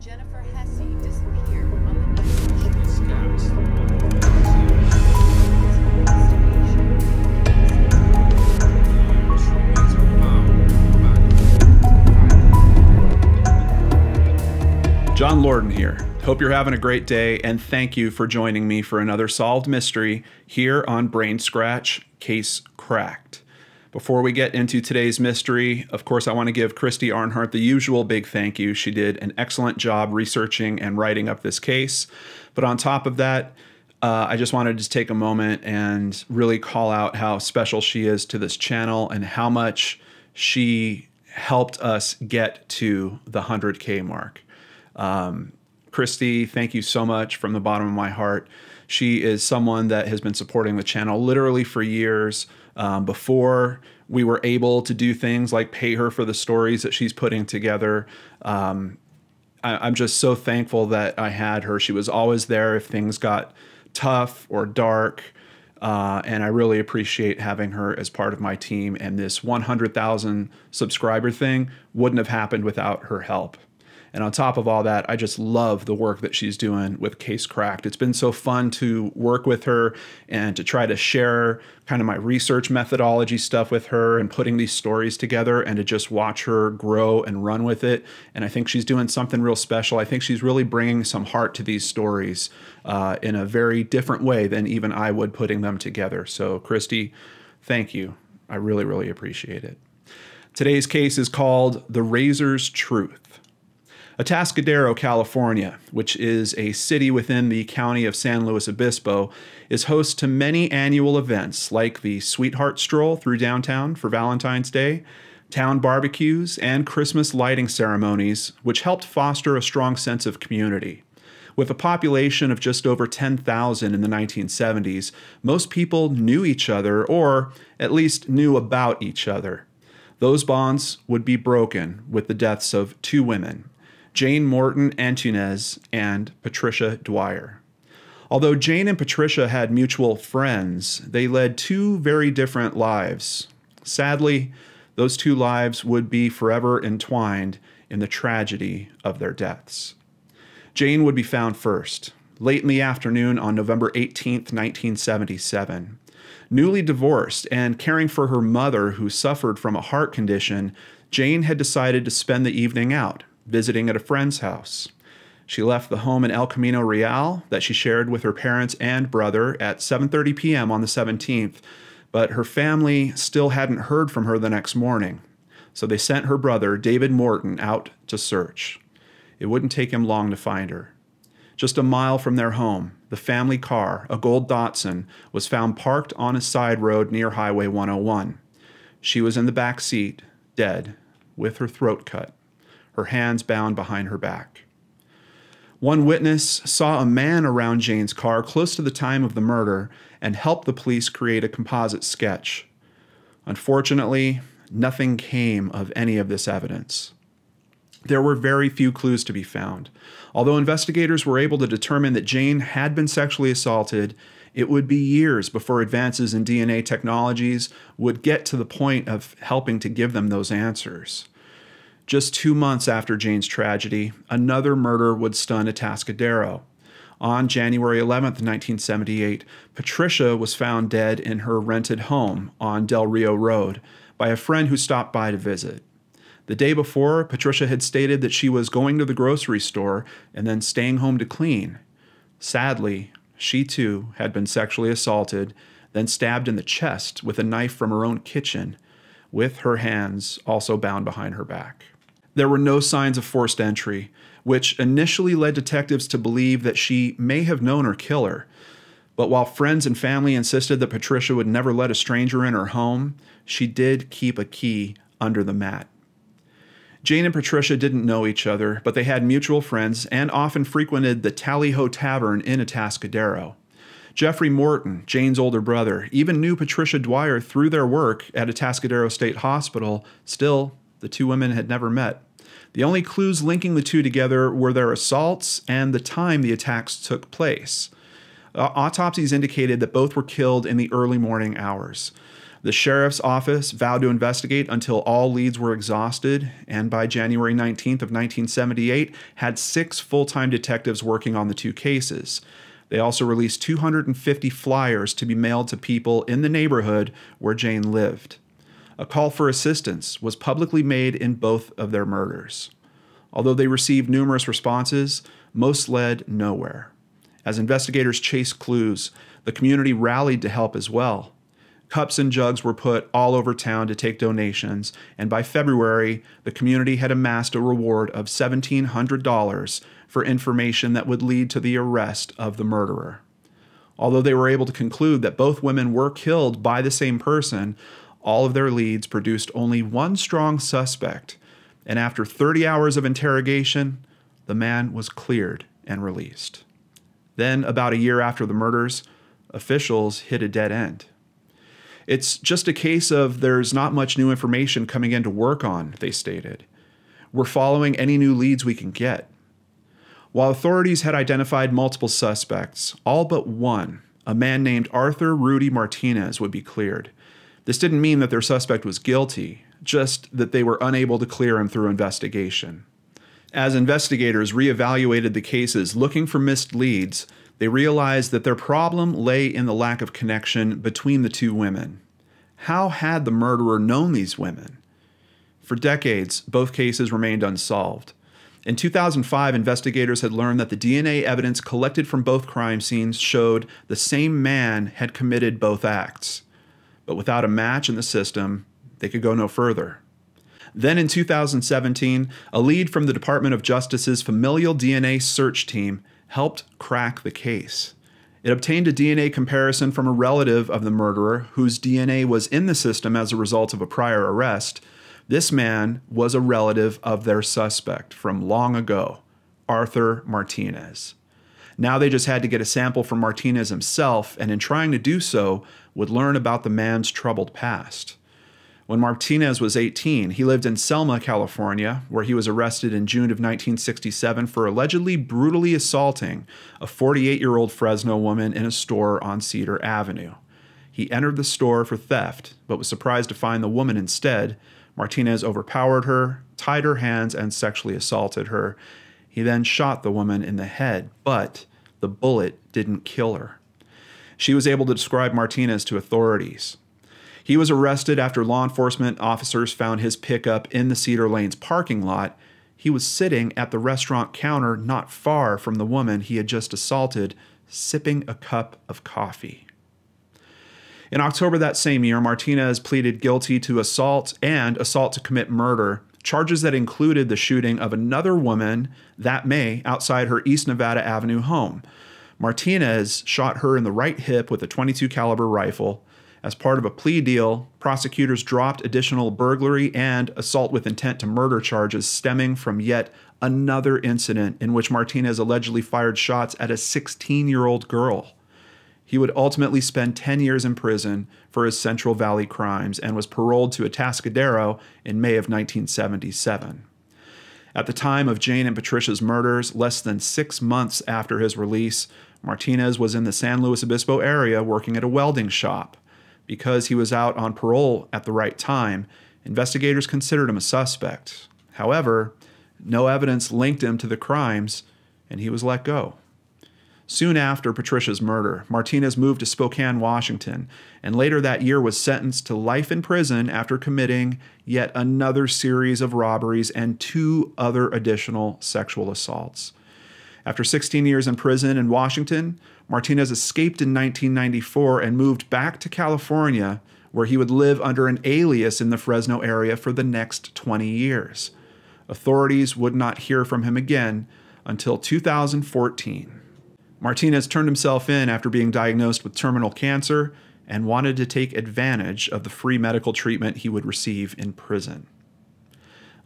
Jennifer Hesse disappeared on the night John Lorden here. Hope you're having a great day, and thank you for joining me for another solved mystery here on Brain Scratch Case Cracked. Before we get into today's mystery, of course, I want to give Christy Arnhart the usual big thank you. She did an excellent job researching and writing up this case. But on top of that, I just wanted to take a moment and really call out how special she is to this channel and how much she helped us get to the 100K mark. Christy, thank you so much from the bottom of my heart. She is someone that has been supporting the channel literally for years. Before we were able to do things like pay her for the stories that she's putting together. I'm just so thankful that I had her. She was always there if things got tough or dark. And I really appreciate having her as part of my team. And this 100,000 subscriber thing wouldn't have happened without her help. And on top of all that, I just love the work that she's doing with Case Cracked. It's been so fun to work with her and to try to share kind of my research methodology stuff with her and putting these stories together and to just watch her grow and run with it. And I think she's doing something real special. I think she's really bringing some heart to these stories in a very different way than even I would putting them together. So Christy, thank you. I really, really appreciate it. Today's case is called The Razor's Truth. Atascadero, California, which is a city within the county of San Luis Obispo, is host to many annual events like the Sweetheart Stroll through downtown for Valentine's Day, town barbecues, and Christmas lighting ceremonies, which helped foster a strong sense of community. With a population of just over 10,000 in the 1970s, most people knew each other, or at least knew about each other. Those bonds would be broken with the deaths of two women, Jane Morton Antunez and Patricia Dwyer. Although Jane and Patricia had mutual friends, they led two very different lives. Sadly, those two lives would be forever entwined in the tragedy of their deaths. Jane would be found first, late in the afternoon on November 18, 1977. Newly divorced and caring for her mother who suffered from a heart condition, Jane had decided to spend the evening out, visiting at a friend's house. She left the home in El Camino Real that she shared with her parents and brother at 7:30 p.m. on the 17th, but her family still hadn't heard from her the next morning. So they sent her brother, David Morton, out to search. It wouldn't take him long to find her. Just a mile from their home, the family car, a gold Datsun, was found parked on a side road near Highway 101. She was in the back seat, dead, with her throat cut, her hands bound behind her back. One witness saw a man around Jane's car close to the time of the murder and helped the police create a composite sketch. Unfortunately, nothing came of any of this evidence. There were very few clues to be found. Although investigators were able to determine that Jane had been sexually assaulted, it would be years before advances in DNA technologies would get to the point of helping to give them those answers. Just 2 months after Jane's tragedy, another murder would stun Atascadero. On January 11, 1978, Patricia was found dead in her rented home on Del Rio Road by a friend who stopped by to visit. The day before, Patricia had stated that she was going to the grocery store and then staying home to clean. Sadly, she too had been sexually assaulted, then stabbed in the chest with a knife from her own kitchen, with her hands also bound behind her back. There were no signs of forced entry, which initially led detectives to believe that she may have known her killer. But while friends and family insisted that Patricia would never let a stranger in her home, she did keep a key under the mat. Jane and Patricia didn't know each other, but they had mutual friends and often frequented the Tally Ho Tavern in Atascadero. Jeffrey Morton, Jane's older brother, even knew Patricia Dwyer through their work at Atascadero State Hospital. Still, the two women had never met. The only clues linking the two together were their assaults and the time the attacks took place. Autopsies indicated that both were killed in the early morning hours. The sheriff's office vowed to investigate until all leads were exhausted, and by January 19th of 1978, had 6 full-time detectives working on the 2 cases. They also released 250 flyers to be mailed to people in the neighborhood where Jane lived. A call for assistance was publicly made in both of their murders. Although they received numerous responses, most led nowhere. As investigators chased clues, the community rallied to help as well. Cups and jugs were put all over town to take donations, and by February, the community had amassed a reward of $1,700 for information that would lead to the arrest of the murderer. Although they were able to conclude that both women were killed by the same person, all of their leads produced only one strong suspect, and after 30 hours of interrogation, the man was cleared and released. Then, about a year after the murders, officials hit a dead end. It's just a case of there's not much new information coming in to work on, they stated. We're following any new leads we can get. While authorities had identified multiple suspects, all but one, a man named Arthur Rudy Martinez, would be cleared. This didn't mean that their suspect was guilty, just that they were unable to clear him through investigation. As investigators reevaluated the cases looking for missed leads, they realized that their problem lay in the lack of connection between the 2 women. How had the murderer known these women? For decades, both cases remained unsolved. In 2005, investigators had learned that the DNA evidence collected from both crime scenes showed the same man had committed both acts. But without a match in the system, they could go no further. Then in 2017, a lead from the Department of Justice's Familial DNA search team helped crack the case. It obtained a DNA comparison from a relative of the murderer whose DNA was in the system as a result of a prior arrest. This man was a relative of their suspect from long ago, Arthur Martinez. Now they just had to get a sample from Martinez himself, and in trying to do so, would learn about the man's troubled past. When Martinez was 18, he lived in Selma, California, where he was arrested in June of 1967 for allegedly brutally assaulting a 48-year-old Fresno woman in a store on Cedar Avenue. He entered the store for theft, but was surprised to find the woman instead. Martinez overpowered her, tied her hands, and sexually assaulted her. He then shot the woman in the head, but the bullet didn't kill her. She was able to describe Martinez to authorities. He was arrested after law enforcement officers found his pickup in the Cedar Lanes parking lot. He was sitting at the restaurant counter not far from the woman he had just assaulted, sipping a cup of coffee. In October that same year, Martinez pleaded guilty to assault and assault to commit murder, charges that included the shooting of another woman that May outside her East Nevada Avenue home. Martinez shot her in the right hip with a .22 caliber rifle. As part of a plea deal, prosecutors dropped additional burglary and assault with intent to murder charges stemming from yet another incident in which Martinez allegedly fired shots at a 16-year-old girl. He would ultimately spend 10 years in prison for his Central Valley crimes and was paroled to Atascadero in May of 1977. At the time of Jane and Patricia's murders, less than 6 months after his release, Martinez was in the San Luis Obispo area working at a welding shop. Because he was out on parole at the right time, investigators considered him a suspect. However, no evidence linked him to the crimes, and he was let go. Soon after Patricia's murder, Martinez moved to Spokane, Washington, and later that year was sentenced to life in prison after committing yet another series of robberies and 2 other additional sexual assaults. After 16 years in prison in Washington, Martinez escaped in 1994 and moved back to California, where he would live under an alias in the Fresno area for the next 20 years. Authorities would not hear from him again until 2014. Martinez turned himself in after being diagnosed with terminal cancer and wanted to take advantage of the free medical treatment he would receive in prison.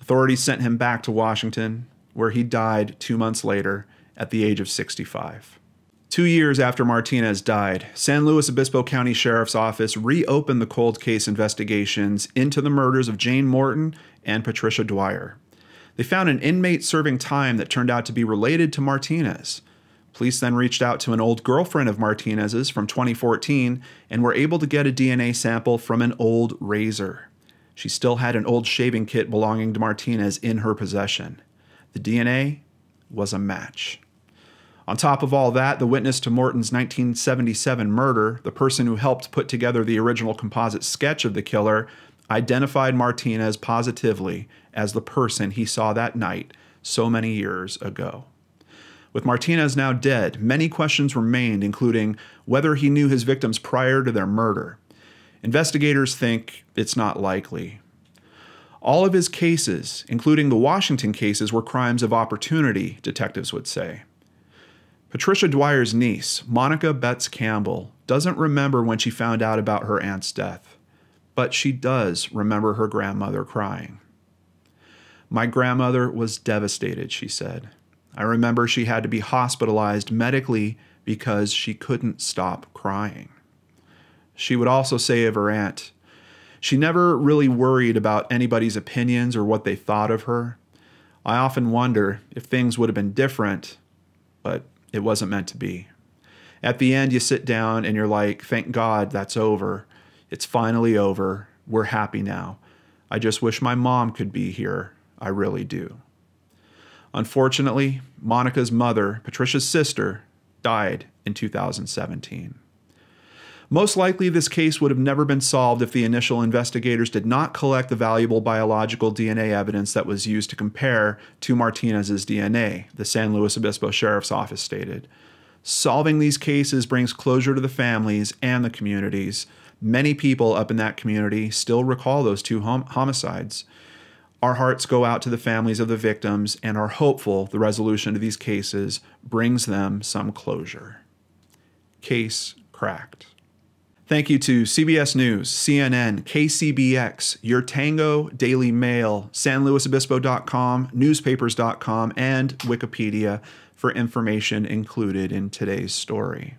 Authorities sent him back to Washington, where he died 2 months later at the age of 65. 2 years after Martinez died, San Luis Obispo County Sheriff's Office reopened the cold case investigations into the murders of Jane Morton and Patricia Dwyer. They found an inmate serving time that turned out to be related to Martinez. Police then reached out to an old girlfriend of Martinez's from 2014 and were able to get a DNA sample from an old razor. She still had an old shaving kit belonging to Martinez in her possession. The DNA was a match. On top of all that, the witness to Morton's 1977 murder, the person who helped put together the original composite sketch of the killer, identified Martinez positively as the person he saw that night so many years ago. With Martinez now dead, many questions remained, including whether he knew his victims prior to their murder. Investigators think it's not likely. All of his cases, including the Washington cases, were crimes of opportunity, detectives would say. Patricia Dwyer's niece, Monica Betts Campbell, doesn't remember when she found out about her aunt's death, but she does remember her grandmother crying. "My grandmother was devastated," she said. "I remember she had to be hospitalized medically because she couldn't stop crying." She would also say of her aunt, "She never really worried about anybody's opinions or what they thought of her. I often wonder if things would have been different, but it wasn't meant to be. At the end, you sit down and you're like, thank God that's over. It's finally over. We're happy now. I just wish my mom could be here. I really do." Unfortunately, Monica's mother, Patricia's sister, died in 2017. Most likely, this case would have never been solved if the initial investigators did not collect the valuable biological DNA evidence that was used to compare to Martinez's DNA, the San Luis Obispo Sheriff's Office stated. Solving these cases brings closure to the families and the communities. Many people up in that community still recall those two homicides. Our hearts go out to the families of the victims and are hopeful the resolution of these cases brings them some closure. Case cracked. Thank you to CBS News, CNN, KCBX, Your Tango, Daily Mail, SanLuisObispo.com, newspapers.com, and Wikipedia for information included in today's story.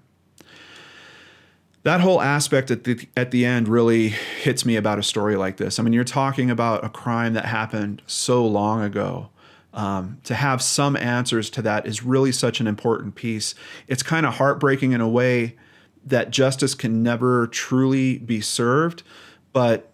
That whole aspect at the end really hits me about a story like this. I mean, you're talking about a crime that happened so long ago. To have some answers to that is really such an important piece. It's kind of heartbreaking in a way that justice can never truly be served, but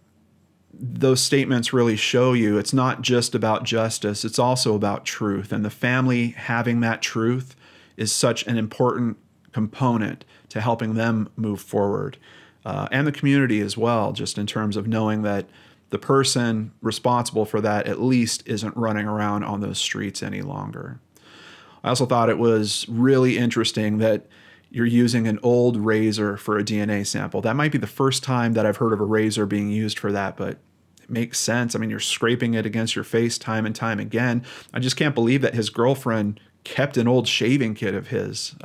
those statements really show you it's not just about justice, it's also about truth. And the family having that truth is such an important component to helping them move forward. And the community as well, just in terms of knowing that the person responsible for that at least isn't running around on those streets any longer. I also thought it was really interesting that you're using an old razor for a DNA sample. That might be the first time that I've heard of a razor being used for that, but it makes sense. I mean, you're scraping it against your face time and time again. I just can't believe that his girlfriend kept an old shaving kit of his.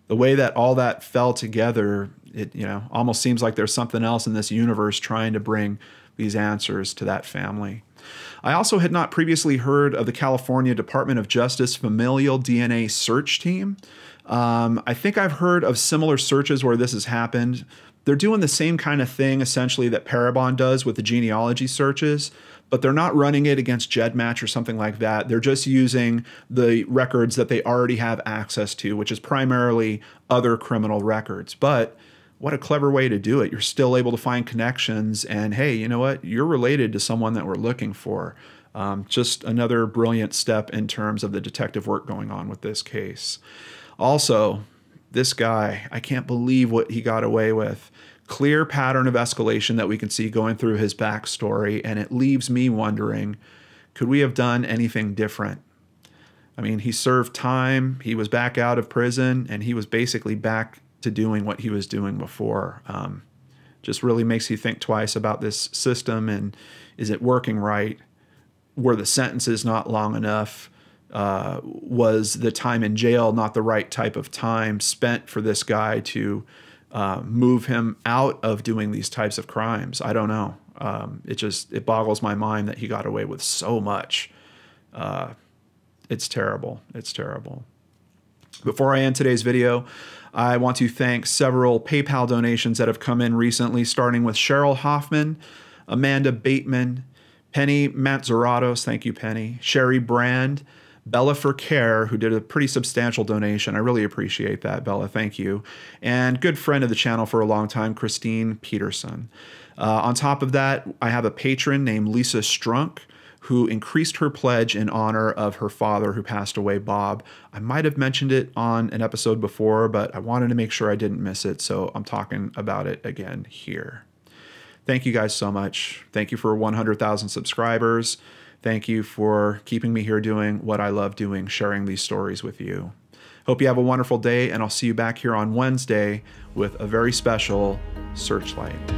The way that all that fell together, it almost seems like there's something else in this universe trying to bring these answers to that family. I also had not previously heard of the California Department of Justice Familial DNA Search Team. I think I've heard of similar searches where this has happened. They're doing the same kind of thing, essentially, that Parabon does with the genealogy searches, but they're not running it against GEDmatch or something like that. They're just using the records that they already have access to, which is primarily other criminal records. But what a clever way to do it. You're still able to find connections, and hey, you know what? You're related to someone that we're looking for. Just another brilliant step in terms of the detective work going on with this case. Also, this guy, I can't believe what he got away with. Clear pattern of escalation that we can see going through his backstory, and it leaves me wondering, could we have done anything different? I mean, he served time, he was back out of prison, and he was basically back to doing what he was doing before. Just really makes you think twice about this system, and is it working right? Were the sentences not long enough? Was the time in jail not the right type of time spent for this guy to move him out of doing these types of crimes? I don't know. It boggles my mind that he got away with so much. It's terrible. It's terrible. Before I end today's video, I want to thank several PayPal donations that have come in recently, starting with Cheryl Hoffman, Amanda Bateman, Penny Matzeratos, thank you, Penny, Sherry Brand, Bella for Care, who did a pretty substantial donation. I really appreciate that, Bella. Thank you. And good friend of the channel for a long time, Christine Peterson. On top of that, I have a patron named Lisa Strunk, who increased her pledge in honor of her father who passed away, Bob. I might have mentioned it on an episode before, but I wanted to make sure I didn't miss it, so I'm talking about it again here. Thank you guys so much. Thank you for 100,000 subscribers. Thank you for keeping me here doing what I love doing, sharing these stories with you. Hope you have a wonderful day, and I'll see you back here on Wednesday with a very special Searchlight.